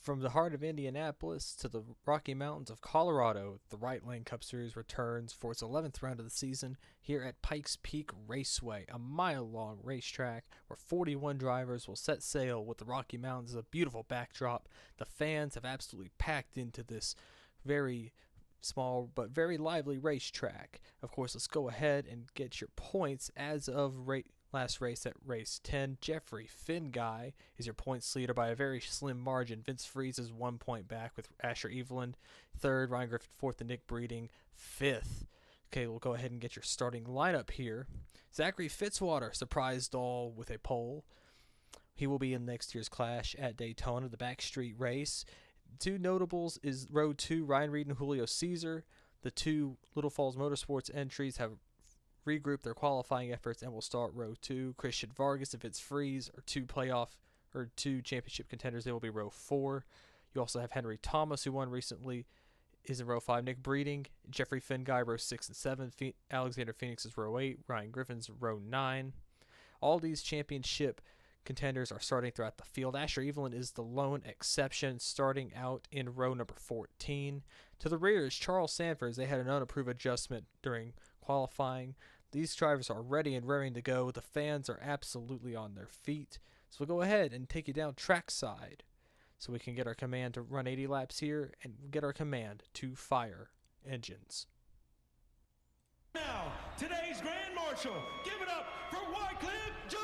From the heart of Indianapolis to the Rocky Mountains of Colorado, the Right Lane Cup Series returns for its 11th round of the season here at Pikes Peak Raceway, a mile-long racetrack where 41 drivers will set sail with the Rocky Mountains as a beautiful backdrop. The fans have absolutely packed into this very small but very lively racetrack. Of course, let's go ahead and get your points as of last race at race 10. Jeffrey Finguy is your points leader by a very slim margin. Vince Freeze is 1 point back with Asher Eveland third, Ryan Griffin fourth, and Nick Breeding fifth. Okay, we'll go ahead and get your starting lineup here. Zachary Fitzwater surprised all with a pole. He will be in next year's Clash at Daytona, the backstreet race. Two notables is row 2, Ryan Reed and Julio Caesar. The two Little Falls Motorsports entries have regroup their qualifying efforts and will start row 2. Christian Vargas and Vince Freeze are two championship contenders. They will be row 4. You also have Henry Thomas, who won recently, is in row 5. Nick Breeding, Jeffrey Finguy, row 6 and 7. Alexander Phoenix is row 8. Ryan Griffin's row 9. All these championship contenders are starting throughout the field. Asher Evelyn is the lone exception, starting out in row number 14. To the rear is Charles Sanford. They had an unapproved adjustment during qualifying. These drivers are ready and raring to go. The fans are absolutely on their feet. So we'll go ahead and take you down trackside so we can get our command to run 80 laps here and get our command to fire engines. Now, today's Grand Marshal, give it up for Wycliffe John!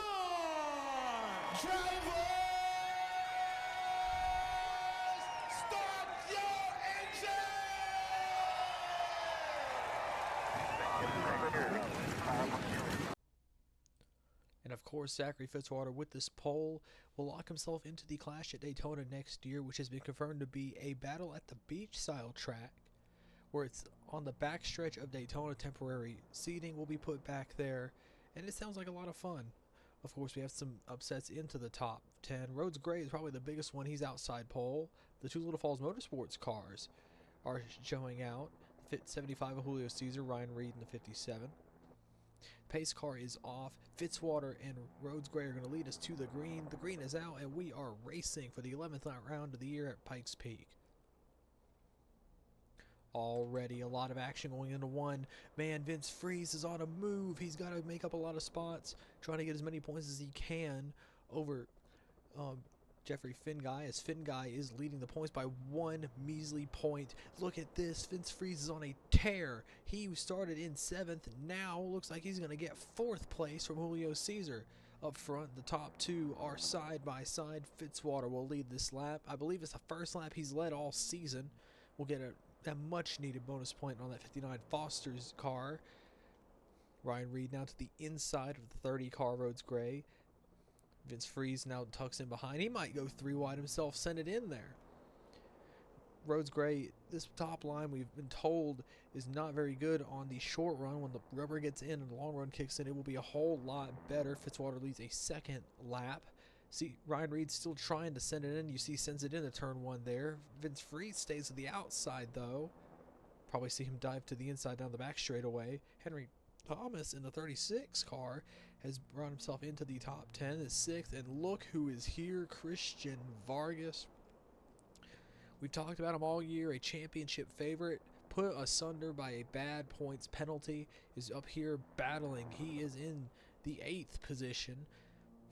Drivers, start your engine! And of course, Zachary Fitzwater with this pole will lock himself into the Clash at Daytona next year, which has been confirmed to be a battle at the beach-style track, where it's on the backstretch of Daytona. Temporary seating will be put back there, and it sounds like a lot of fun. Of course, we have some upsets into the top 10. Rhodes Gray is probably the biggest one. He's outside pole. The two Little Falls Motorsports cars are showing out. Fit 75 of Julio Caesar, Ryan Reed in the 57. Pace car is off. Fitzwater and Rhodes Gray are going to lead us to the green. The green is out, and we are racing for the 11th round of the year at Pikes Peak. Already a lot of action going into one. Man, Vince Freeze is on a move. He's got to make up a lot of spots, trying to get as many points as he can over Jeffrey Finguy, as Finguy is leading the points by one measly point. Look at this. Vince Freeze is on a tear. He started in 7th. Now looks like he's going to get 4th place from Julio Caesar. Up front, the top two are side by side. Fitzwater will lead this lap. I believe it's the first lap he's led all season. We'll get a much needed bonus point on that 59 Foster's car. Ryan Reed now to the inside of the 30 car, Rhodes Gray. Vince Freeze now tucks in behind. He might go 3 wide himself, send it in there. Rhodes Gray, this top line we've been told is not very good on the short run. When the rubber gets in and the long run kicks in, it will be a whole lot better. Fitzwater leads a second lap. See, Ryan Reed's still trying to send it in. You see, sends it in to turn 1 there. Vince Freeze stays to the outside, though. Probably see him dive to the inside down the back straightaway. Henry Thomas in the 36 car has brought himself into the top 10, is 6th. And look who is here, Christian Vargas. We've talked about him all year, a championship favorite. Put asunder by a bad points penalty. Is up here battling. He is in the 8th position,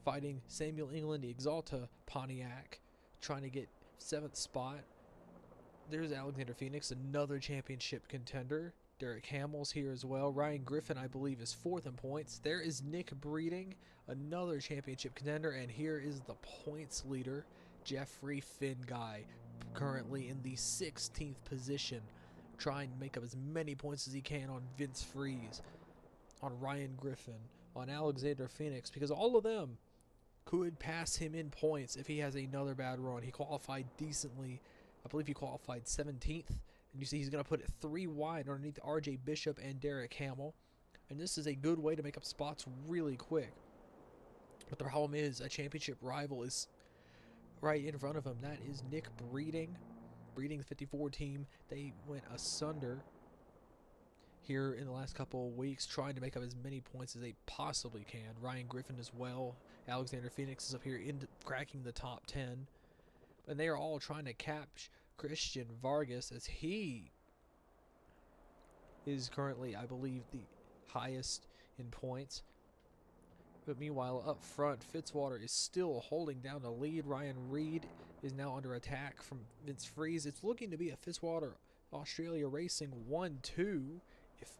fighting Samuel England, the Exalta Pontiac, trying to get 7th spot. There's Alexander Phoenix, another championship contender. Derek Hamill's here as well. Ryan Griffin, I believe, is 4th in points. There is Nick Breeding, another championship contender. And here is the points leader, Jeffrey Finguy, currently in the 16th position, trying to make up as many points as he can on Vince Freeze, on Ryan Griffin, on Alexander Phoenix, because all of them could pass him in points if he has another bad run. He qualified decently. I believe he qualified 17th. And you see he's going to put it 3 wide underneath R.J. Bishop and Derek Hamill. And this is a good way to make up spots really quick. But the problem is a championship rival is right in front of him. That is Nick Breeding. Breeding, the 54 team. They went asunder here in the last couple of weeks, trying to make up as many points as they possibly can. Ryan Griffin as well. Alexander Phoenix is up here cracking the top 10. And they are all trying to catch Christian Vargas, as he is currently, I believe, the highest in points. But meanwhile, up front, Fitzwater is still holding down the lead. Ryan Reed is now under attack from Vince Freeze. It's looking to be a Fitzwater Australia Racing 1-2 if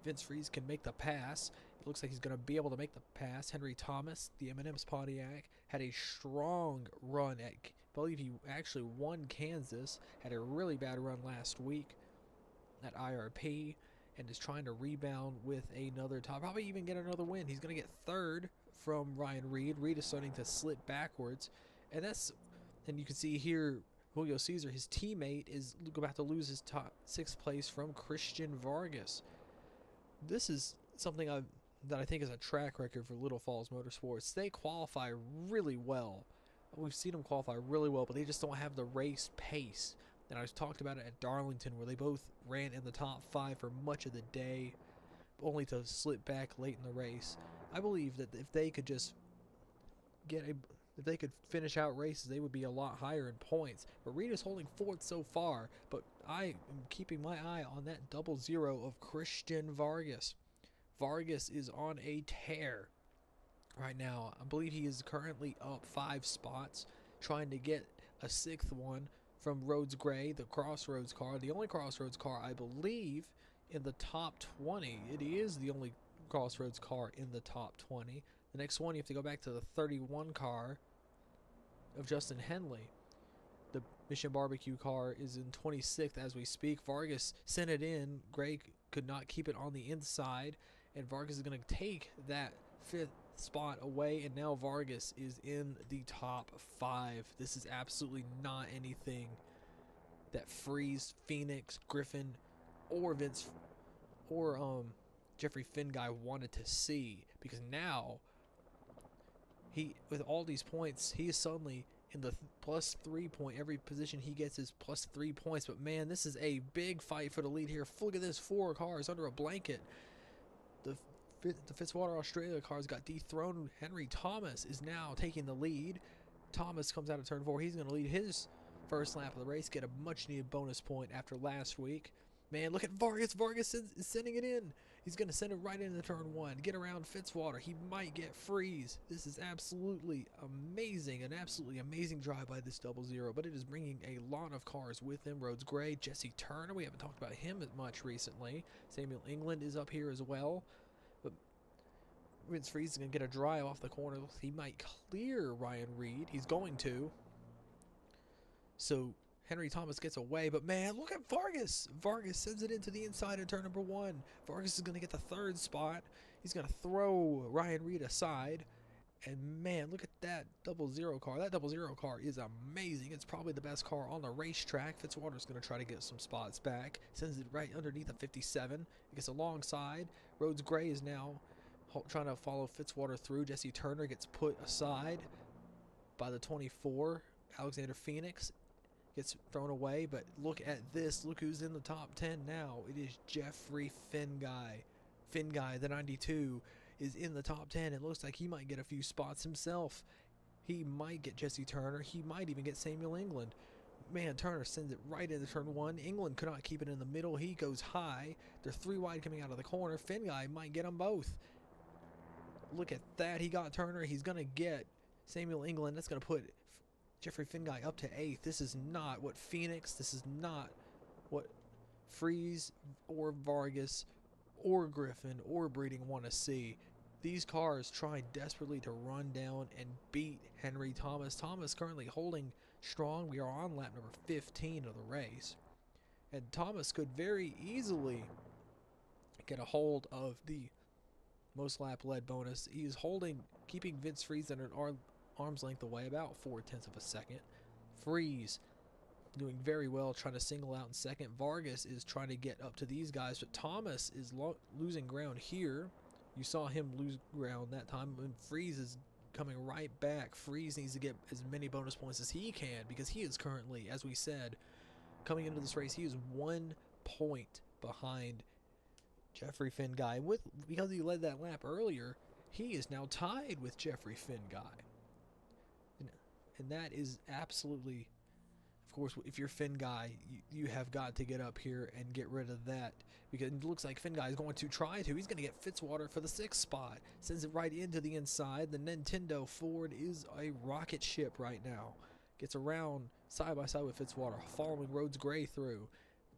Vince Freeze can make the pass. It looks like he's going to be able to make the pass. Henry Thomas, the M&M's Pontiac, had a strong run at, I believe he actually won Kansas, had a really bad run last week at IRP, and is trying to rebound with another top, probably even get another win. He's going to get third from Ryan Reed. Reed is starting to slip backwards, and you can see here Julio Cesar, his teammate, is about to lose his top 6th place from Christian Vargas. This is something that I think is a track record for Little Falls Motorsports. They qualify really well. We've seen them qualify really well, but they just don't have the race pace. And I talked about it at Darlington, where they both ran in the top 5 for much of the day, only to slip back late in the race. I believe that if they could just if they could finish out races, they would be a lot higher in points. But Reed is holding 4th so far, but I am keeping my eye on that 00 of Christian Vargas. Vargas is on a tear right now. I believe he is currently up 5 spots, trying to get a 6th one from Rhodes Gray, the Crossroads car, the only Crossroads car, I believe, in the top 20. It is the only Crossroads car in the top 20. The next one, you have to go back to the 31 car of Justin Henley. The Mission Barbecue car is in 26th as we speak. Vargas sent it in. Gray could not keep it on the inside, and Vargas is going to take that 5th spot away, and now Vargas is in the top 5. This is absolutely not anything that Freeze, Phoenix, Griffin, or Jeffrey Finguy wanted to see, because now with all these points, he is suddenly in the +3 point. Every position he gets is +3 points. But man, this is a big fight for the lead here. Look at this, 4 cars under a blanket. The Fitzwater Australia cars got dethroned. Henry Thomas is now taking the lead. Thomas comes out of turn 4. He's going to lead his first lap of the race, get a much-needed bonus point after last week. Man, look at Vargas. Vargas is sending it in. He's going to send it right into turn 1. Get around Fitzwater. He might get Freeze. This is absolutely amazing. An absolutely amazing drive by this 00, but it is bringing a lot of cars with him. Rhodes Gray, Jesse Turner. We haven't talked about him much recently. Samuel England is up here as well. But Vince Freeze is going to get a drive off the corner. He might clear Ryan Reed. He's going to. So Henry Thomas gets away, but man, look at Vargas. Vargas sends it into the inside in turn number 1. Vargas is going to get the 3rd spot. He's going to throw Ryan Reed aside. And man, look at that 00 car. That 00 car is amazing. It's probably the best car on the racetrack. Fitzwater's going to try to get some spots back. Sends it right underneath a 57. It gets alongside. Rhodes Gray is now trying to follow Fitzwater through. Jesse Turner gets put aside by the 24. Alexander Phoenix gets thrown away, but look at this. Look who's in the top 10 now. It is Jeffrey Finguy. Finguy, the 92, is in the top 10. It looks like he might get a few spots himself. He might get Jesse Turner. He might even get Samuel England. Man, Turner sends it right into turn 1. England could not keep it in the middle. He goes high. They're 3 wide coming out of the corner. Finguy might get them both. Look at that. He got Turner. He's going to get Samuel England. That's going to put Jeffrey Finguy up to 8th. This is not what Phoenix, this is not what Freeze or Vargas or Griffin or Breeding want to see. These cars try desperately to run down and beat Henry Thomas. Thomas currently holding strong. We are on lap number 15 of the race. And Thomas could very easily get a hold of the most lap led bonus. He is keeping Vince Freeze at an arm's length away, about 0.4 of a second. Freeze doing very well, trying to single out in second. Vargas is trying to get up to these guys, but Thomas is losing ground here. You saw him lose ground that time, and Freeze is coming right back. Freeze needs to get as many bonus points as he can, because he is currently, as we said, coming into this race, he is 1 point behind Jeffrey Finguy. Because he led that lap earlier, he is now tied with Jeffrey Finguy. And that is absolutely course, if you're Finn Guy, you have got to get up here and get rid of that, because it looks like Finn Guy is going to try to. He's going to get Fitzwater for the 6th spot. Sends it right into the inside. The Nintendo Ford is a rocket ship right now. Gets around side by side with Fitzwater, following Rhodes Gray through.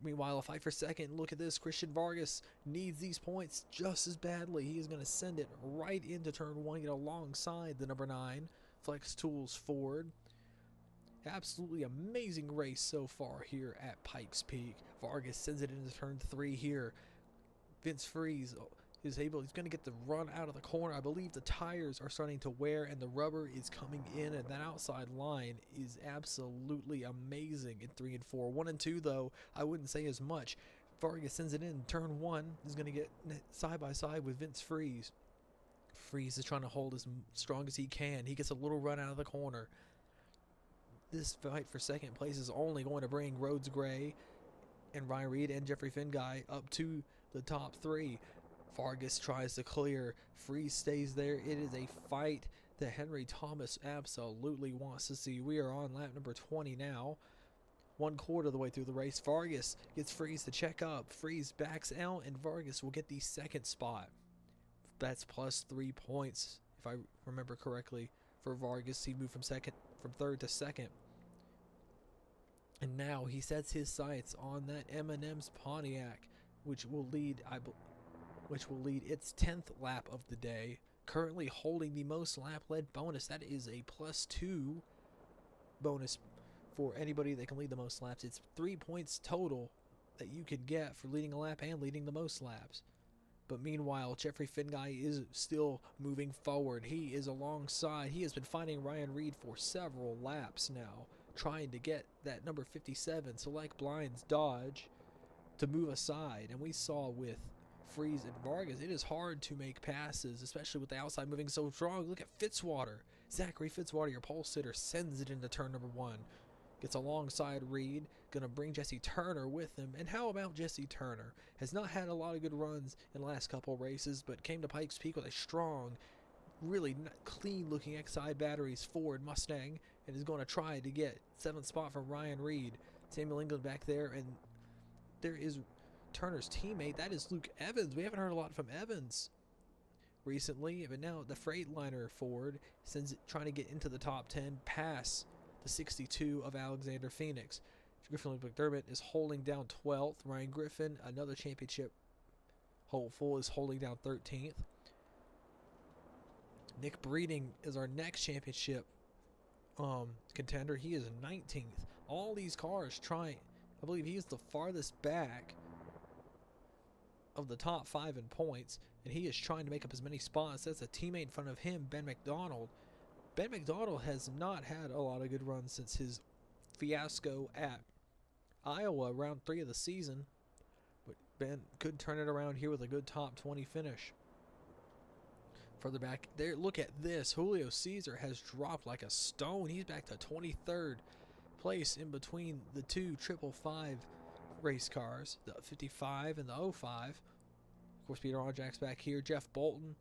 Meanwhile, a fight for second. Look at this. Christian Vargas needs these points just as badly. He is going to send it right into turn 1, get alongside the number 9 Flex Tools Ford. Absolutely amazing race so far here at Pikes Peak. Vargas sends it into turn 3 here. Vince Freeze is able, he's going to get the run out of the corner. I believe the tires are starting to wear and the rubber is coming in, and that outside line is absolutely amazing in 3 and 4. 1 and 2 though, I wouldn't say as much. Vargas sends it in. Turn 1 is going to get side by side with Vince Freeze. Freeze is trying to hold as strong as he can. He gets a little run out of the corner. This fight for second place is only going to bring Rhodes Gray and Ryan Reed and Jeffrey Finguy up to the top 3. Vargas tries to clear. Freeze stays there. It is a fight that Henry Thomas absolutely wants to see. We are on lap number 20 now. 1/4 of the way through the race. Vargas gets Freeze to check up. Freeze backs out, and Vargas will get the 2nd spot. That's plus 3 points, if I remember correctly, for Vargas. He moved from 3rd to 2nd. And now he sets his sights on that M&M's Pontiac, which will lead its 10th lap of the day, currently holding the most lap led bonus. That is a plus 2 bonus for anybody that can lead the most laps. It's 3 points total that you could get for leading a lap and leading the most laps. But meanwhile, Jeffrey Finguy is still moving forward. He is alongside. He has been fighting Ryan Reed for several laps now, trying to get that number 57 Select Blinds Dodge to move aside. And we saw with Freeze and Vargas, it is hard to make passes, especially with the outside moving so strong. Look at Fitzwater. Zachary Fitzwater, your pole sitter, sends it into turn number 1. Gets alongside Reed, gonna bring Jesse Turner with him. And how about Jesse Turner? Has not had a lot of good runs in the last couple races, but came to Pikes Peak with a strong, really clean looking XI batteries Ford Mustang, and is going to try to get 7th spot from Ryan Reed. Samuel England back there, and there is Turner's teammate. That is Luke Evans. We haven't heard a lot from Evans recently, but now the Freightliner Ford sends it, trying to get into the top 10, pass the 62 of Alexander Phoenix. Griffin McDermott is holding down 12th. Ryan Griffin, another championship hopeful, is holding down 13th. Nick Breeding is our next championship contender. He is 19th. All these cars trying, I believe he is the farthest back of the top 5 in points, and he is trying to make up as many spots. That's a teammate in front of him, Ben McDonald. Ben McDonald has not had a lot of good runs since his fiasco at Iowa round 3 of the season, but Ben could turn it around here with a good top 20 finish. Further back there, look at this. Julio Caesar has dropped like a stone. He's back to 23rd place in between the two 555 race cars, the 55 and the 05. Of course, Peter Onjack's back here. Jeff Bolton,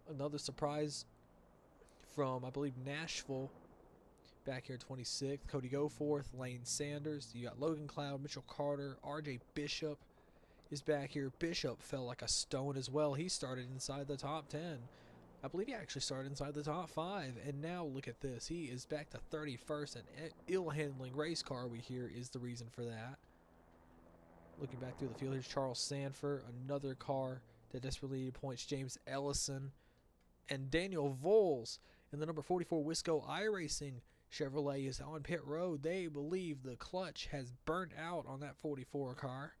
another surprise from, I believe, Nashville, back here 26th. Cody Goforth, Lane Sanders. You got Logan Cloud, Mitchell Carter, RJ Bishop is back here. Bishop fell like a stone as well. He started inside the top 10. I believe he actually started inside the top 5. And now look at this. He is back to 31st. An ill-handling race car, we hear, is the reason for that. Looking back through the field, here's Charles Sanford, another car that desperately needed points. James Ellison and Daniel Voles in the number 44 Wisco iRacing Chevrolet is on pit road. They believe the clutch has burnt out on that 44 car.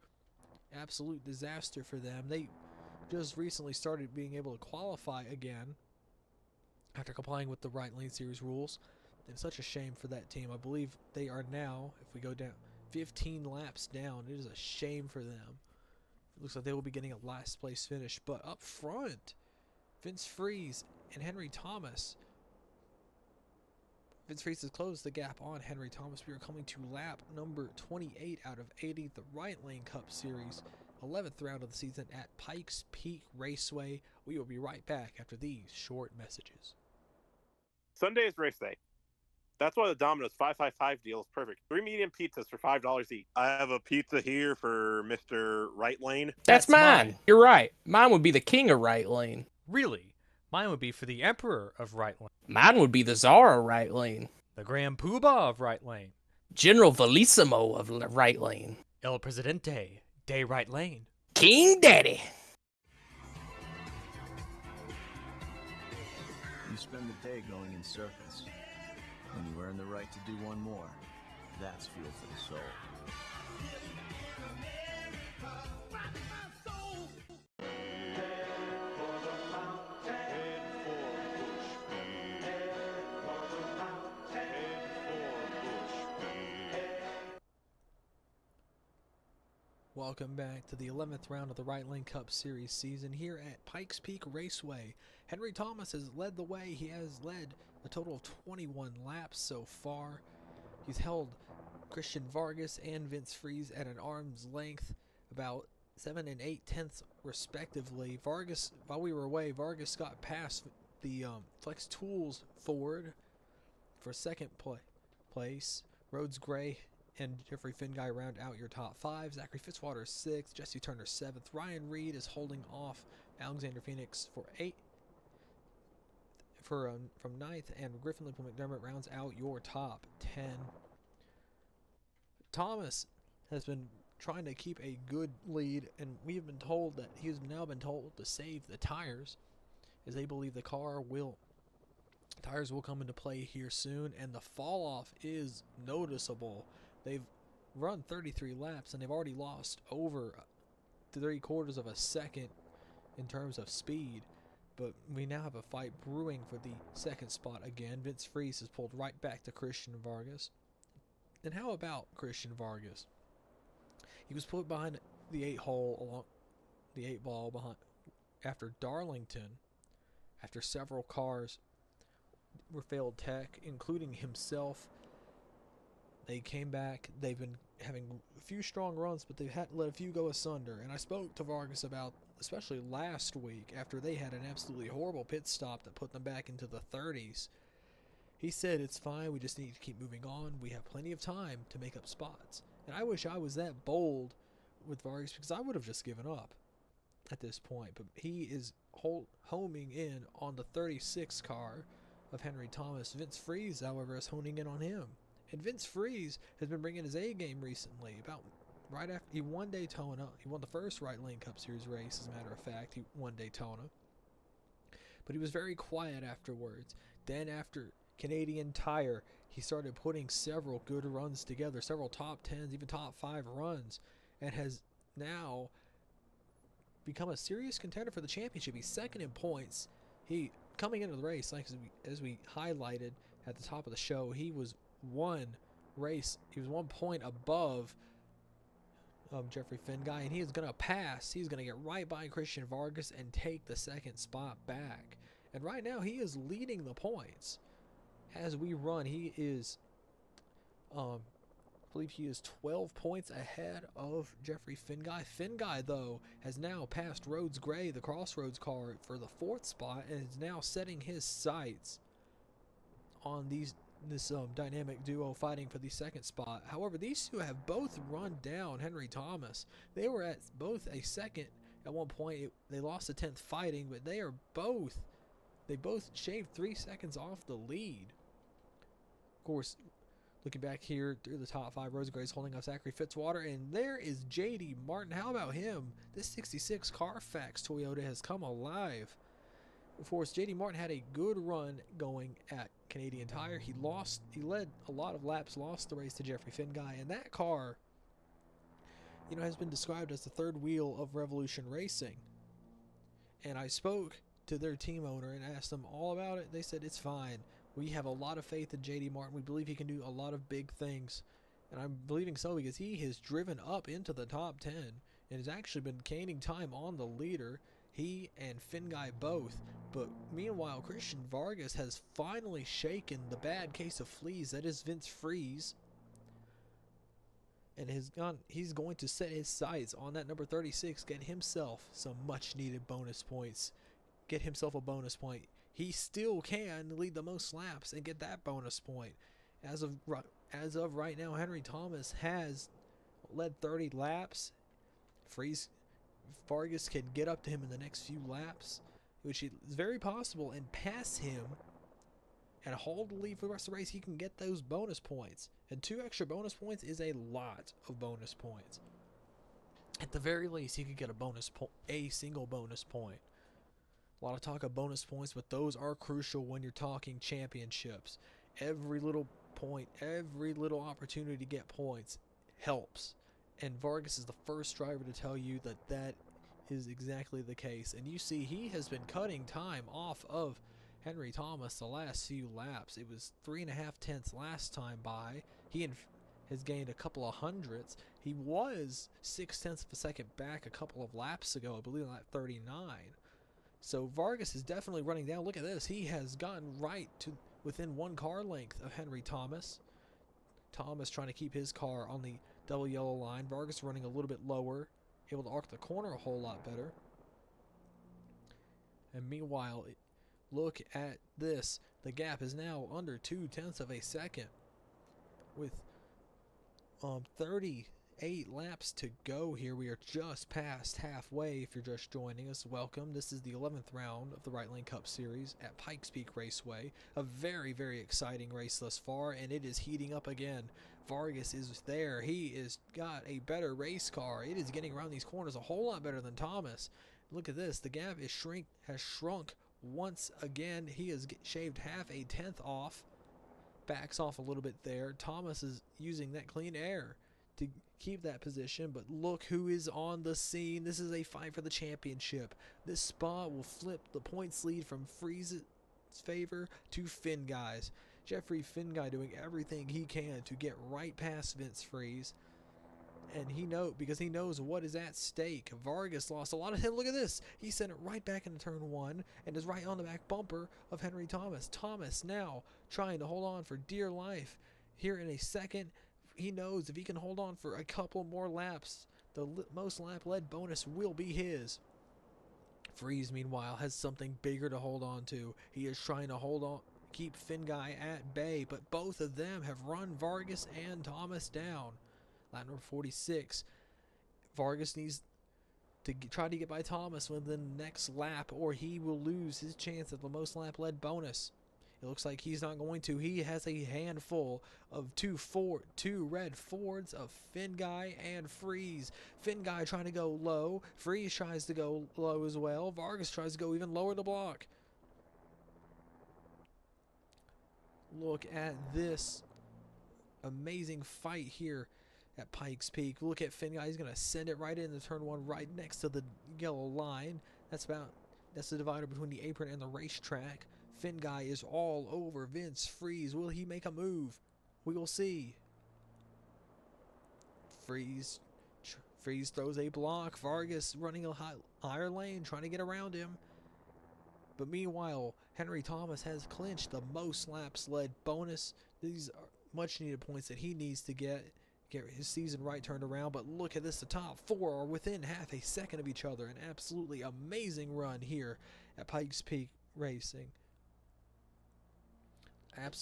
Absolute disaster for them. They just recently started being able to qualify again after complying with the Right Lane Series rules. And such a shame for that team. I believe they are now, if we go down 15 laps down, it is a shame for them. It looks like they will be getting a last place finish. But up front, Vince Freeze and Henry Thomas. Vince Freeze has closed the gap on Henry Thomas. We are coming to lap number 28 out of 80, the Right Lane Cup Series, 11th round of the season at Pikes Peak Raceway. We will be right back after these short messages. Sunday is race day. That's why the Domino's 555 deal is perfect. 3 medium pizzas for $5 each. I have a pizza here for Mr. Right Lane. That's mine. You're right. Mine would be the king of right lane. Really? Mine would be for the Emperor of Right Lane. Mine would be the czar of right lane. The Grand Poobah of Right Lane. General Velissimo of right lane. El Presidente de Right Lane. King Daddy. You spend the day going in circles. When you earn the right to do one more, that's fuel for the soul. Welcome back to the 11th round of the Right Lane Cup Series season here at Pikes Peak Raceway. Henry Thomas has led the way. He has led a total of 21 laps so far. He's held Christian Vargas and Vince Freeze at an arm's length, about 7 and 8/10 respectively. Vargas, while we were away, Vargas got past the Flex Tools Ford for second place. Rhodes Gray and Jeffrey Finguy round out your top 5. Zachary Fitzwater is 6th. Jesse Turner 7th. Ryan Reed is holding off Alexander Phoenix for 8th. From 9th, and Griffin Lippel McDermott rounds out your top 10. Thomas has been trying to keep a good lead, and we have been told that he has now been told to save the tires, as they believe the tires will come into play here soon, and the fall off is noticeable. They've run 33 laps, and they've already lost over 3/4 of a second in terms of speed. But we now have a fight brewing for the second spot again. Vince Freeze has pulled right back to Christian Vargas. And how about Christian Vargas? He was put behind the 8 ball behind after Darlington, after several cars were failed tech, including himself. They came back. They've been having a few strong runs, but they've had to let a few go asunder. And I spoke to Vargas about, especially last week, after they had an absolutely horrible pit stop that put them back into the 30s. He said, it's fine, we just need to keep moving on. We have plenty of time to make up spots. And I wish I was that bold with Vargas, because I would have just given up at this point. But he is homing in on the 36 car of Henry Thomas. Vince Freeze, however, is honing in on him. And Vince Freeze has been bringing his A game recently. About right after he won Daytona, he won the first Right Lane Cup Series race. As a matter of fact, he won Daytona, but he was very quiet afterwards. Then after Canadian Tire, he started putting several good runs together, several top 10s, even top 5 runs, and has now become a serious contender for the championship. He's second in points. He coming into the race, like as we highlighted at the top of the show, he was 1 point above Jeffrey Finguy, and he is going to pass. He's going to get right by Christian Vargas and take the second spot back. And right now, he is leading the points. As we run, he is, I believe he is 12 points ahead of Jeffrey Finguy. Finguy, though, has now passed Rhodes Gray, the Crossroads car, for the 4th spot, and is now setting his sights on this dynamic duo fighting for the 2nd spot. However, these two have both run down Henry Thomas. They were at both a 2nd at one point. They lost the 10th fighting, but they both shaved 3 seconds off the lead. Of course, looking back here through the top 5, Rose Gray's holding off Zachary Fitzwater, and there is J.D. Martin. How about him? This 66 Carfax Toyota has come alive. Of course, J.D. Martin had a good run going at Canadian Tire. He led a lot of laps, lost the race to Jeffrey Finguy, and that car, has been described as the 3rd wheel of Revolution Racing. And I spoke to their team owner and asked them all about it. They said, it's fine. We have a lot of faith in J.D. Martin. We believe he can do a lot of big things. And I'm believing so because he has driven up into the top 10 and has actually been gaining time on the leader. He and Finguy both. But meanwhile, Christian Vargas has finally shaken the bad case of fleas that is Vince Freeze. And he's going to set his sights on that number 36, get himself some much needed bonus points. Get himself a bonus point. He still can lead the most laps and get that bonus point. as of right now, Henry Thomas has led 30 laps. Vargas can get up to him in the next few laps, which is very possible, and pass him and hold the lead for the rest of the race. He can get those bonus points, and 2 extra bonus points is a lot of bonus points. At the very least, he could get a single bonus point. A lot of talk of bonus points, but those are crucial when you're talking championships. Every little point, every little opportunity to get points helps. And Vargas is the first driver to tell you that that is exactly the case. And you see he has been cutting time off of Henry Thomas the last few laps. It was 3.5 tenths last time by. He has gained a couple of hundredths. He was 6 tenths of a second back a couple of laps ago, I believe, on that 39. So Vargas is definitely running down. Look at this. He has gotten right to within 1 car length of Henry Thomas. Thomas trying to keep his car on the double yellow line. Vargas running a little bit lower, able to arc the corner a whole lot better. And meanwhile, look at this. The gap is now under 2 tenths of a second with 38 laps to go here. We are just past halfway. If you're just joining us, welcome. This is the 11th round of the Right Lane Cup Series at Pikes Peak Raceway. A very, very exciting race thus far, and it is heating up again. Vargas is there. He has got a better race car. It is getting around these corners a whole lot better than Thomas. Look at this. The gap has shrunk once again. He has shaved half a tenth off. Backs off a little bit there. Thomas is using that clean air to keep that position, but look who is on the scene. This is a fight for the championship. This spot will flip the points lead from Freeze's favor to Finn Guy's. Jeffrey Finn Guy doing everything he can to get right past Vince Freeze, and because he knows what is at stake. Vargas lost a lot of him. Look at this. He sent it right back into turn 1 and is right on the back bumper of Henry Thomas. Thomas now trying to hold on for dear life here in a second. He knows if he can hold on for a couple more laps, the most lap led bonus will be his. Freeze, meanwhile, has something bigger to hold on to. He is trying to keep Finn Guy at bay, but both of them have run Vargas and Thomas down. Lap number 46. Vargas needs to try to get by Thomas within the next lap, or he will lose his chance at the most lap led bonus. It looks like he's not going to. He has a handful of two red Fords of Finn Guy and Freeze. Finn Guy trying to go low. Freeze tries to go low as well. Vargas tries to go even lower the block. Look at this amazing fight here at Pikes Peak. Look at Finn Guy. He's going to send it right into turn 1 right next to the yellow line. That's the divider between the apron and the racetrack. Finn Guy is all over Vince Freeze. Will he make a move? We will see. Freeze throws a block. Vargas running a higher lane, trying to get around him. But meanwhile, Henry Thomas has clinched the most laps led bonus. These are much needed points that he needs to get his season right turned around. But look at this. The top 4 are within half a second of each other. An absolutely amazing run here at Pikes Peak Racing.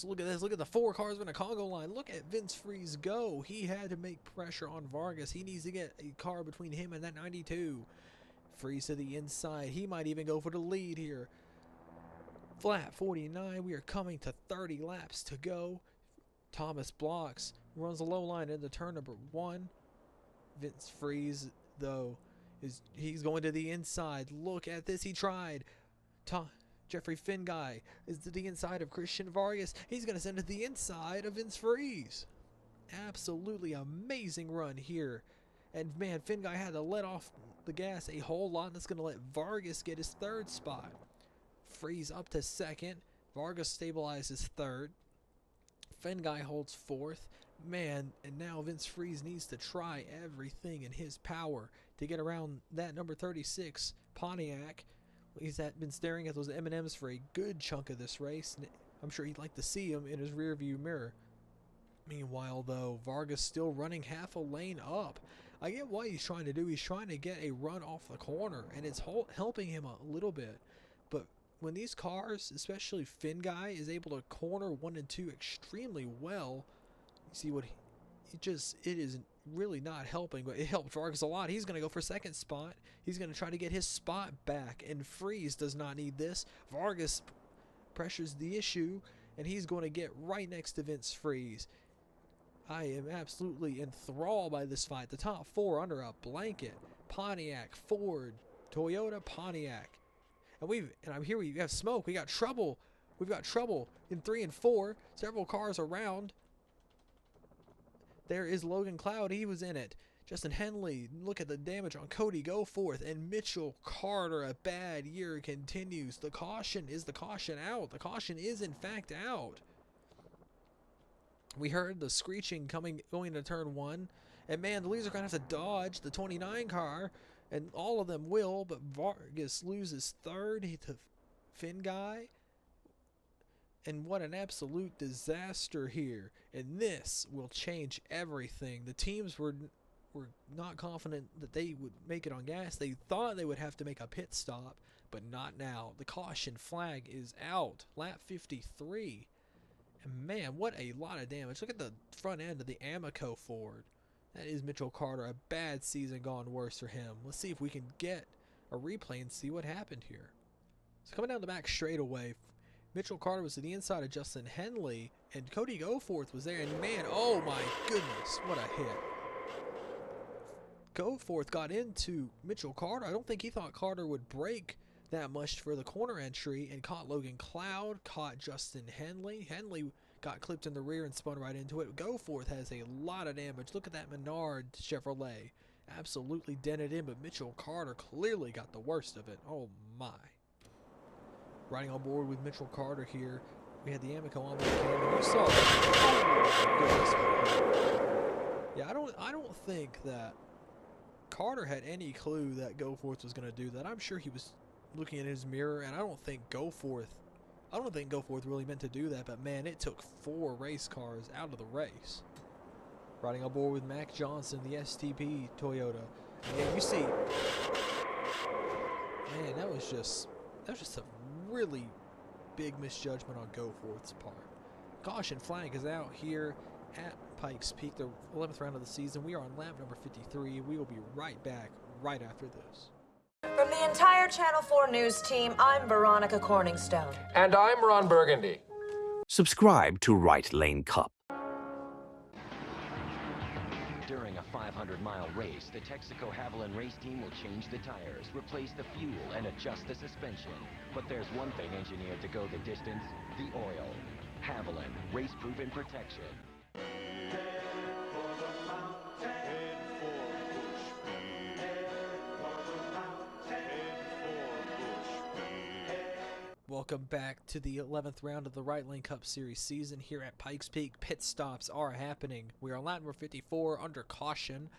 Look at this. Look at the 4 cars in a Congo line. Look at Vince Freeze go. He had to make pressure on Vargas. He needs to get a car between him and that 92. Freeze to the inside. He might even go for the lead here. Flat 49. We are coming to 30 laps to go. Thomas blocks. Runs the low line into turn number 1. Vince Freeze, though, he's going to the inside. Look at this. He tried. Jeffrey Finn Guy is to the inside of Christian Vargas. He's going to send it to the inside of Vince Freeze. Absolutely amazing run here. And man, Finn Guy had to let off the gas a whole lot. That's going to let Vargas get his 3rd spot. Freeze up to 2nd. Vargas stabilizes 3rd. Finn Guy holds 4th. Man, and now Vince Freeze needs to try everything in his power to get around that number 36 Pontiac. He's been staring at those M&Ms for a good chunk of this race. I'm sure he'd like to see him in his rearview mirror. Meanwhile, though, Vargas still running half a lane up. I get what he's trying to do. He's trying to get a run off the corner, and it's helping him a little bit. But when these cars, especially Finn guy, is able to corner 1 and 2 extremely well, you see what it is really not helping, but it helped Vargas a lot. He's going to go for second spot. He's going to try to get his spot back, and Freeze does not need this. Vargas pressures the issue, and he's going to get right next to Vince Freeze. I am absolutely enthralled by this fight. The top 4 under a blanket. Pontiac, Ford, Toyota, Pontiac. And I'm here we have smoke. We got trouble. We've got trouble in 3 and 4. Several cars around. There is Logan Cloud. He was in it. Justin Henley. Look at the damage on Cody Goforth. And Mitchell Carter. A bad year continues. The caution. Is the caution out? The caution is in fact out. We heard the screeching going into turn 1. And man, the leads are going to have to dodge the 29 car. And all of them will. But Vargas loses third to Finn guy. And what an absolute disaster here. And this will change everything. The teams were not confident that they would make it on gas. They thought they would have to make a pit stop, but not now. The caution flag is out. Lap 53. And man, what a lot of damage. Look at the front end of the Amico Ford. That is Mitchell Carter. A bad season gone worse for him. Let's see if we can get a replay and see what happened here. So coming down the back straightaway, Mitchell Carter was to the inside of Justin Henley, and Cody Goforth was there, and man, oh my goodness, what a hit. Goforth got into Mitchell Carter. I don't think he thought Carter would break that much for the corner entry, and caught Logan Cloud, caught Justin Henley. Henley got clipped in the rear and spun right into it. Goforth has a lot of damage. Look at that Menard Chevrolet. Absolutely dented in, but Mitchell Carter clearly got the worst of it. Oh my. Riding on board with Mitchell Carter here. We had the Amico on with the cam, and you saw it. Oh, yeah, I don't think that Carter had any clue that Goforth was going to do that. I'm sure he was looking in his mirror, and I don't think Goforth really meant to do that, but man, it took 4 race cars out of the race. Riding on board with Mac Johnson, the STP Toyota. And you see, man, that was just a really big misjudgment on Goforth's part. Caution flag is out here at Pikes Peak, the 11th round of the season. We are on lap number 53. We will be right back right after this. From the entire Channel 4 News team, I'm Veronica Corningstone. And I'm Ron Burgundy. Subscribe to Right Lane Cup. During a 500-mile race, the Texaco Haviland race team will change the tires, replace the fuel, and adjust the suspension. But there's one thing engineered to go the distance: the oil. Haviland, race-proven protection. Welcome back to the 11th round of the Right Lane Cup Series season here at Pikes Peak. Pit stops are happening. We are on lap number 54 under caution.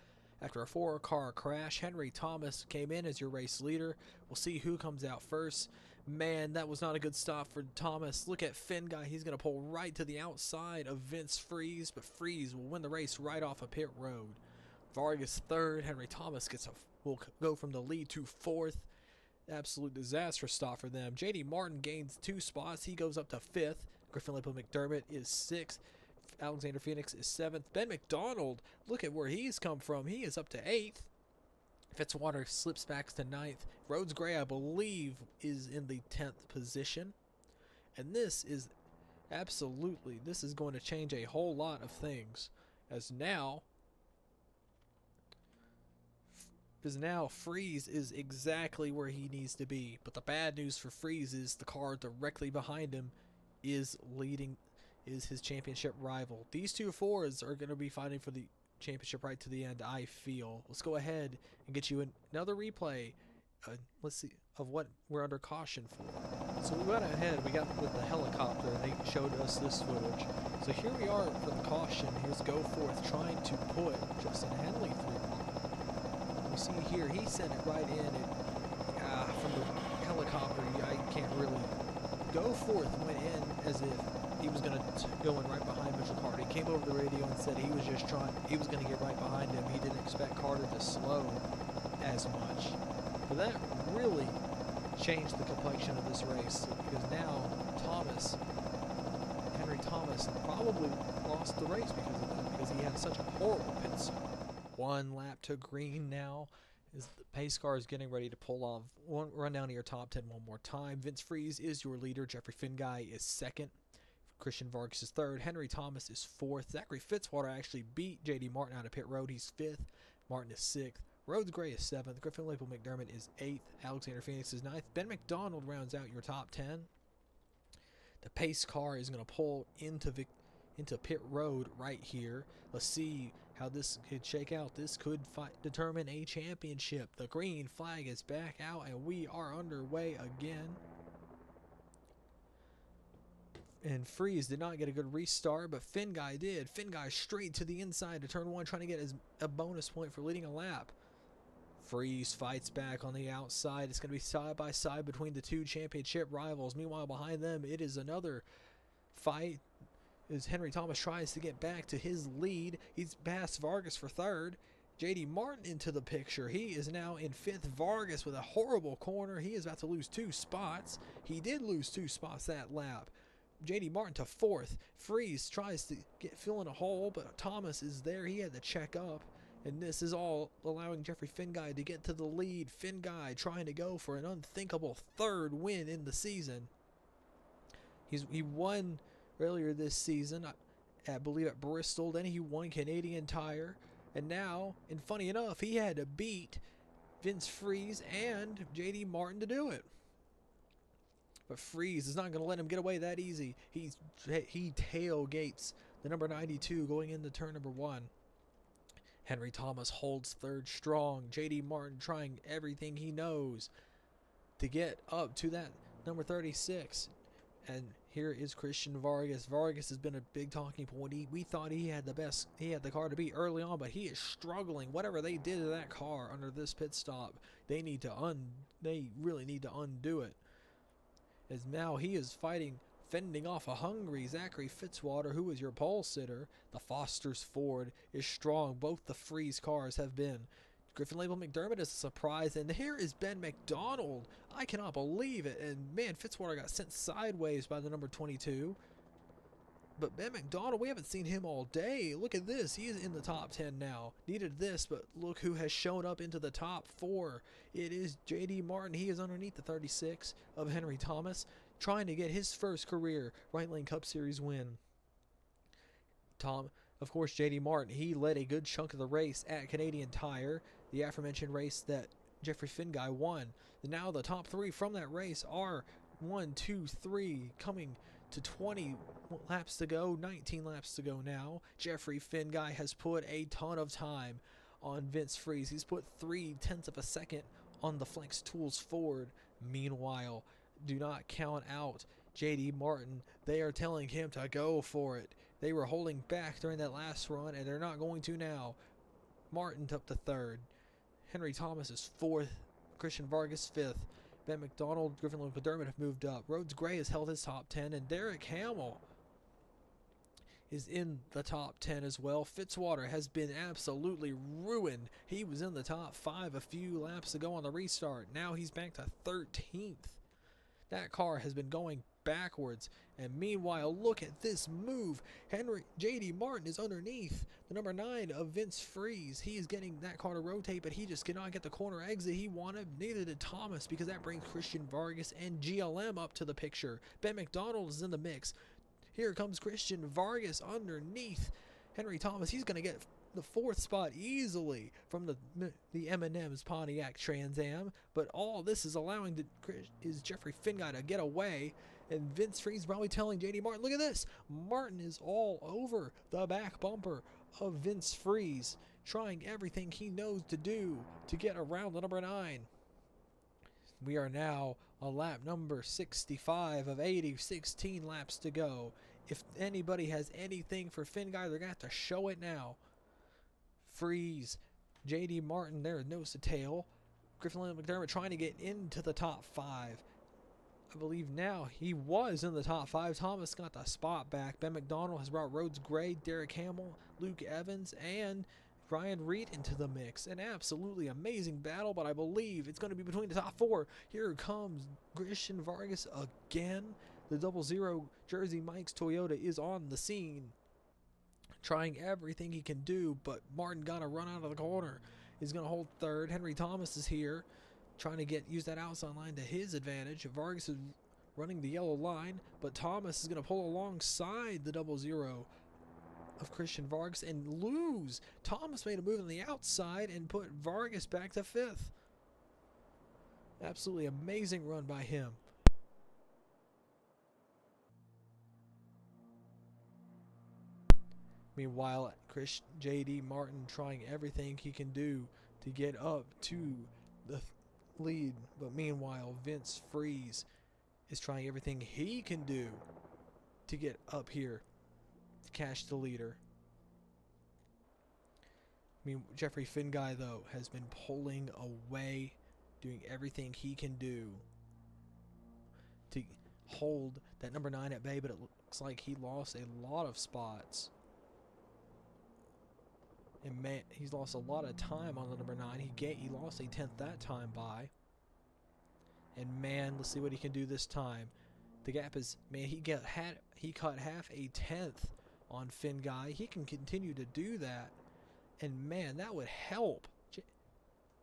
After a 4-car crash, Henry Thomas came in as your race leader. We'll see who comes out first. Man, that was not a good stop for Thomas. Look at Finn guy. He's going to pull right to the outside of Vince Freeze, but Freeze will win the race right off a pit road. Vargas third. Henry Thomas will go from the lead to 4th. Absolute disastrous stop for them. JD Martin gains 2 spots. He goes up to 5th. Griffin Lippo McDermott is 6th. Alexander Phoenix is 7th. Ben McDonald, look at where he's come from. He is up to 8th. Fitzwater slips back to 9th. Rhodes Gray, I believe, is in the 10th position. And this is going to change a whole lot of things. As now Freeze is exactly where he needs to be. But the bad news for Freeze is the car directly behind him is his championship rival. These 2 Fords are going to be fighting for the championship right to the end, I feel. Let's go ahead and get you another replay. Let's see of what we're under caution for. So we went ahead, we got with the helicopter, and they showed us this footage. So here we are for the caution. Here's Goforth trying to put Justin Henley through. You see here, he sent it right in, and from the helicopter, I can't really. Goforth went in as if he was going to go in right behind Mitchell Carter. He came over the radio and said he was going to get right behind him. He didn't expect Carter to slow as much. But that really changed the complexion of this race because now Henry Thomas probably lost the race because of that, because he had such a horrible pit stop. 1 lap to green now as the pace car is getting ready to pull off. Run down to your top 10 one more time. Vince Freeze is your leader. Jeffrey Finguy is second. Christian Vargas is third. Henry Thomas is fourth. Zachary Fitzwater actually beat J.D. Martin out of pit road. He's fifth. Martin is sixth. Rhodes Gray is seventh. Griffin Lapel McDermott is eighth. Alexander Phoenix is ninth. Ben McDonald rounds out your top 10. The pace car is going to pull into pit road right here. Let's see how this could shake out. This could determine a championship. The green flag is back out, and we are underway again. And Freeze did not get a good restart, but Finguy did. Finguy straight to the inside to turn 1, trying to get a bonus point for leading a lap. Freeze fights back on the outside. It's going to be side by side between the two championship rivals. Meanwhile, behind them, it is another fight as Henry Thomas tries to get back to his lead. He's past Vargas for third. J.D. Martin into the picture. He is now in fifth. Vargas with a horrible corner. He is about to lose 2 spots. He did lose 2 spots that lap. J.D. Martin to fourth. Freeze tries to fill in a hole, but Thomas is there. He had to check up. And this is all allowing Jeffrey Finguy to get to the lead. Finguy trying to go for an unthinkable 3rd win in the season. He won earlier this season, I believe at Bristol. Then he won Canadian Tire. And now, and funny enough, he had to beat Vince Freeze and J.D. Martin to do it. But Freeze is not going to let him get away that easy. He tailgates the number 92 going into turn number 1. Henry Thomas holds third strong. J.D. Martin trying everything he knows to get up to that number 36. And here is Christian Vargas. Vargas has been a big talking point. We thought he had the car to beat early on, but he is struggling. Whatever they did to that car under this pit stop, they really need to undo it. As now he is fending off a hungry Zachary Fitzwater, who is your pole sitter. The Foster's Ford is strong. Both the Freeze cars have been. Griffin Label McDermott is a surprise, and here is Ben McDonald. I cannot believe it. And man, Fitzwater got sent sideways by the number 22. But Ben McDonald, we haven't seen him all day. Look at this. He is in the top 10 now. Needed this, but look who has shown up into the top 4. It is J.D. Martin. He is underneath the 36 of Henry Thomas, trying to get his first career Right Lane Cup Series win. Of course, J.D. Martin, he led a good chunk of the race at Canadian Tire, the aforementioned race that Jeffrey Finguy won. Now the top 3 from that race are 1, 2, 3 coming to 20 laps to go, 19 laps to go now. Jeffrey Finguy has put a ton of time on Vince Freeze. He's put 0.3 of a second on the Flex Tools Ford. Meanwhile, do not count out J.D. Martin. They are telling him to go for it. They were holding back during that last run, and they're not going to now. Martin up to third. Henry Thomas is fourth. Christian Vargas fifth. Ben McDonald, Griffin McDermott have moved up. Rhodes Gray has held his top 10, and Derek Hamill is in the top 10 as well. Fitzwater has been absolutely ruined. He was in the top 5 a few laps ago on the restart. Now he's back to 13th. That car has been going backwards. And meanwhile, look at this move. J.D. Martin is underneath the number 9 of Vince Freeze. He is getting that car to rotate, but he just cannot get the corner exit he wanted. Neither did Thomas, because that brings Christian Vargas and GLM up to the picture. Ben McDonald is in the mix. Here comes Christian Vargas underneath Henry Thomas. He's going to get the 4th spot easily from the M&M's Pontiac Trans Am, but all this is allowing is Jeffrey Finguy to get away, and Vince Freeze probably telling J.D. Martin, look at this, Martin is all over the back bumper of Vince Freeze, trying everything he knows to do to get around the number 9. We are now on lap number 65 of 80, 16 laps to go. If anybody has anything for Finguy, they're going to have to show it now. Freeze, J.D. Martin there nose to tail. Griffin McDermott trying to get into the top 5. I believe now he was in the top 5. Thomas got the spot back. Ben McDonald has brought Rhodes Gray, Derek Hamill, Luke Evans, and Ryan Reed into the mix. An absolutely amazing battle, but I believe it's going to be between the top 4. Here comes Christian Vargas again. The 00 Jersey Mike's Toyota is on the scene, trying everything he can do, but Martin got to run out of the corner. He's going to hold third. Henry Thomas is here, trying to use that outside line to his advantage. Vargas is running the yellow line, but Thomas is going to pull alongside the 00 of Christian Vargas and lose. Thomas made a move on the outside and put Vargas back to 5th. Absolutely amazing run by him. Meanwhile, J.D. Martin trying everything he can do to get up to the lead. But meanwhile, Vince Freeze is trying everything he can do to get up here to catch the leader. Jeffrey Finguy, though, has been pulling away, doing everything he can do to hold that number 9 at bay, but it looks like he lost a lot of spots. And man, he's lost a lot of time on the number 9. He lost a 10th that time by. And man, let's see what he can do this time. The gap is, man, he cut half a 10th on Finguy. He can continue to do that. And man, that would help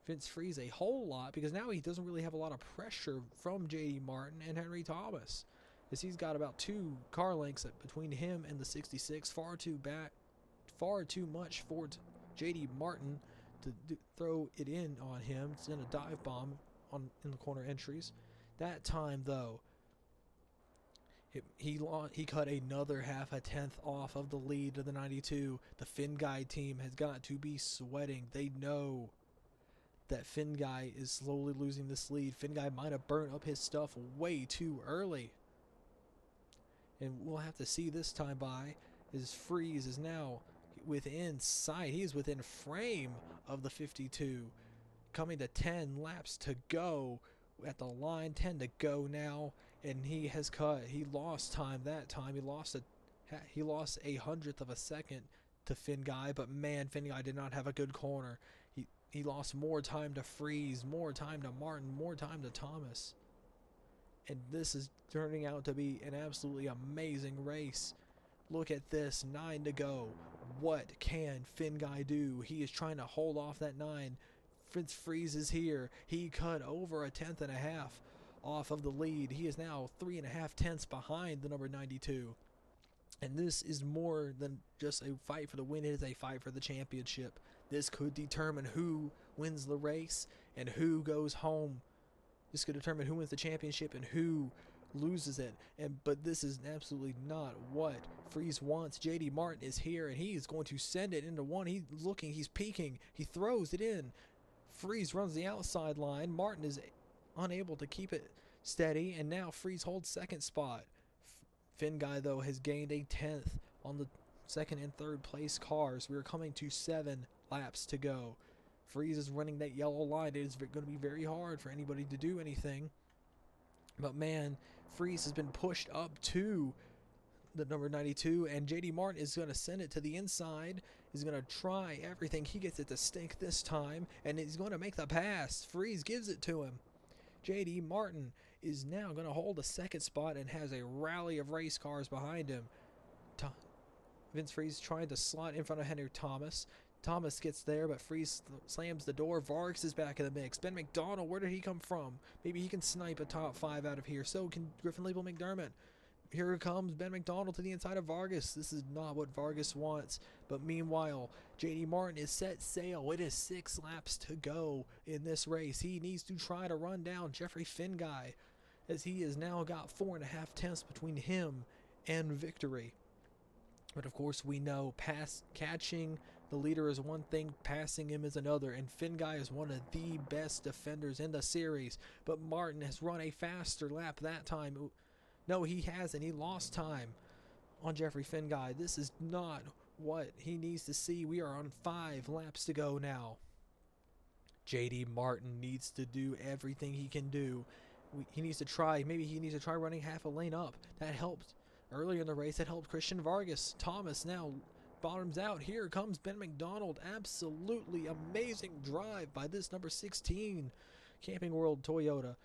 Vince Freeze a whole lot, because now he doesn't really have a lot of pressure from J.D. Martin and Henry Thomas, as he's got about 2 car lengths between him and the 66. Far too much for J.D. Martin to throw it in on him. It's in a dive bomb in the corner entries. That time, though, he cut another half a 10th off of the lead of the 92. The Finguy team has got to be sweating. They know that Finguy is slowly losing this lead. Finguy might have burnt up his stuff way too early. And we'll have to see this time by, as Freeze is now within sight. He is within frame of the 52. Coming to 10 laps to go at the line. 10 to go now. And he has cut. He lost time that time. He lost a 100th of a second to Finguy. But man, Finguy did not have a good corner. He lost more time to Freeze, more time to Martin, more time to Thomas. And this is turning out to be an absolutely amazing race. Look at this, 9 to go. What can Finguy do? He is trying to hold off that 9. Vince Freeze is here. He cut over a 10th and a half off of the lead. He is now 3.5 tenths behind the number 92. And this is more than just a fight for the win. It is a fight for the championship. This could determine who wins the race and who goes home. This could determine who wins the championship and who loses it. But this is absolutely not what Freeze wants. J.D. Martin is here, and he is going to send it into 1. He's looking, he's peeking, he throws it in. Freeze runs the outside line. Martin is unable to keep it steady, and now Freeze holds second spot. Finguy, though, has gained a 10th on the second and third place cars. We are coming to 7 laps to go. Freeze is running that yellow line. It is going to be very hard for anybody to do anything. But man, Freeze has been pushed up to the number 92, and J.D. Martin is going to send it to the inside. He's going to try everything. He gets it to stink this time, and he's going to make the pass. Freeze gives it to him. J.D. Martin is now going to hold a second spot and has a rally of race cars behind him. Vince Freeze trying to slot in front of Henry Thomas. Thomas gets there, but Freeze slams the door. Vargas is back in the mix. Ben McDonald, where did he come from? Maybe he can snipe a top 5 out of here. So can Griffin Label McDermott. Here comes Ben McDonald to the inside of Vargas. This is not what Vargas wants. But meanwhile, J.D. Martin is set sail. It is 6 laps to go in this race. He needs to try to run down Jeffrey Finguy, as he has now got 4.5 tenths between him and victory. But of course, we know catching the leader is one thing, passing him is another, and Finguy is one of the best defenders in the series. But Martin has run a faster lap that time. No, he hasn't. He lost time on Jeffrey Finguy. This is not what he needs to see. We are on 5 laps to go now. J.D. Martin needs to do everything he can do. He needs to try. Maybe he needs to try running half a lane up. That helped earlier in the race. That helped Christian Vargas. Thomas now bottoms out. Here comes Ben McDonald. Absolutely amazing drive by this number 16 Camping World Toyota.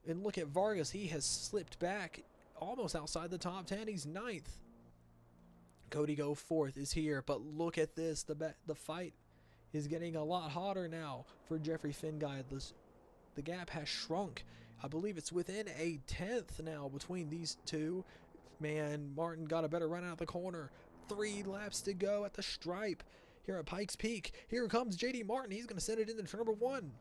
And look at Vargas. He has slipped back almost outside the top 10. He's 9th. Cody Go 4th is here, but look at this. The fight is getting a lot hotter now for Jeffrey Finguy. The gap has shrunk. I believe it's within a 10th now between these two. Man, Martin got a better run out of the corner. 3 laps to go at the stripe here at Pikes Peak. Here comes J.D. Martin. He's going to send it into turn number 1.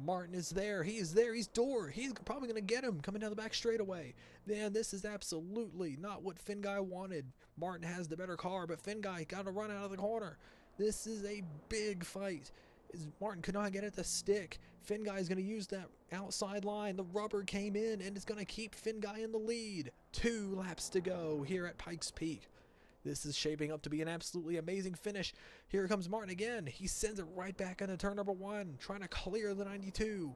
Martin is there. He is there. He's door. He's probably going to get him coming down the back straightaway. Man, this is absolutely not what Finguy wanted. Martin has the better car, but Finguy got to run out of the corner. This is a big fight. Martin could not get it to stick. Finguy is going to use that outside line. The rubber came in, and it's going to keep Finguy in the lead. 2 laps to go here at Pikes Peak. This is shaping up to be an absolutely amazing finish. Here comes Martin again. He sends it right back into turn number 1, trying to clear the 92.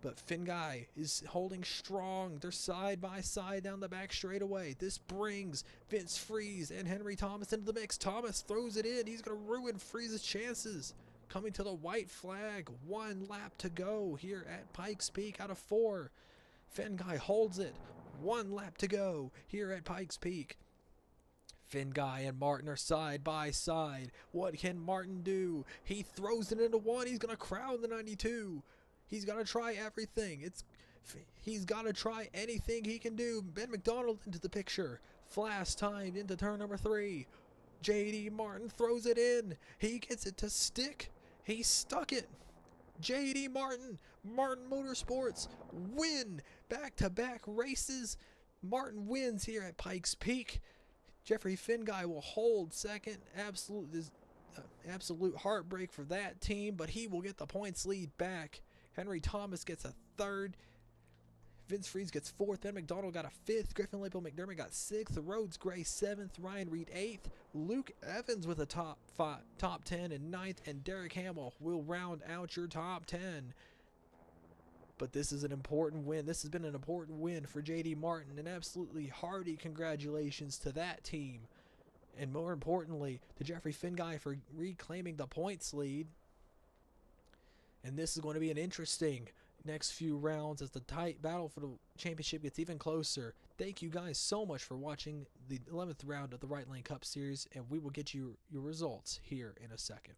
But Finguy is holding strong. They're side by side down the back straightaway. This brings Vince Freeze and Henry Thomas into the mix. Thomas throws it in. He's going to ruin Freeze's chances. Coming to the white flag. 1 lap to go here at Pikes Peak out of 4. Finguy holds it. 1 lap to go here at Pikes Peak. Finguy and Martin are side by side. What can Martin do? He throws it into 1. He's going to crown the 92. He's got to try everything. He's got to try anything he can do. Ben McDonald into the picture. Flash time into turn number 3. J.D. Martin throws it in. He gets it to stick. He stuck it. J.D. Martin Motorsports win back-to-back races. Martin wins here at Pikes Peak. Jeffrey Finguy will hold second. Absolute heartbreak for that team, but he will get the points lead back. Henry Thomas gets a 3rd. Vince Freeze gets 4th. Ben McDonald got a 5th. Griffin Lapel McDermott got 6th. Rhodes Gray 7th. Ryan Reed 8th. Luke Evans with a top 10 and 9th. And Derek Hamill will round out your top 10. But this is an important win. This has been an important win for J.D. Martin. An absolutely hearty congratulations to that team. And more importantly, to Jeffrey Finguy for reclaiming the points lead. And this is going to be an interesting next few rounds as the tight battle for the championship gets even closer. Thank you guys so much for watching the 11th round of the Right Lane Cup Series, and we will get you your results here in a second.